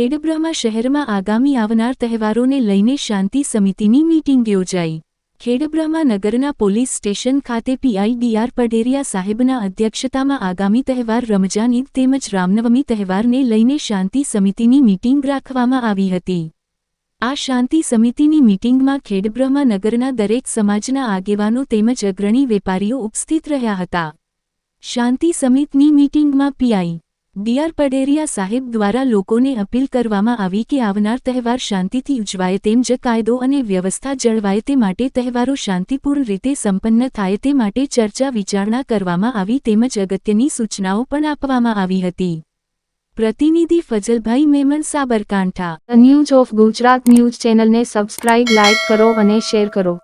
ખેડબ્રહ્મા શહેરમાં આગામી આવનાર તહેવારોને લઈને શાંતિ સમિતિની મીટિંગ યોજાઈ। ખેડબ્રહ્મા નગરના પોલીસ સ્ટેશન ખાતે પીઆઈ ડી.આર. પઢેરિયા સાહેબના અધ્યક્ષતામાં આગામી તહેવાર રમજાન ઈદ તેમજ રામનવમી તહેવારને લઈને શાંતિ સમિતિની મીટિંગ રાખવામાં આવી હતી। આ શાંતિ સમિતિની મીટિંગમાં ખેડબ્રહ્મા નગરના દરેક સમાજના આગેવાનો તેમજ અગ્રણી વેપારીઓ ઉપસ્થિત રહ્યા હતા। શાંતિ સમિતિની મીટિંગમાં પીઆઈ ડી.આર. પઢેરિયા સાહેબ દ્વારા લોકોને અપીલ કરવામાં આવી કે આવનાર તહેવાર શાંતિથી ઉજવાય તેમજ કાયદો અને વ્યવસ્થા જળવાય તે માટે તહેવારો શાંતિપૂર્ણ રીતે સંપન્ન થાય તે માટે ચર્ચા વિચારણા કરવામાં આવી તેમજ અગત્યની સૂચનાઓ પણ આપવામાં આવી હતી। પ્રતિનિધિ Fazalbhai Memon, Sabarkantha. The news of Gujarat news ચેનલને સબસ્ક્રાઇબ, લાઇક કરો અને શેર કરો।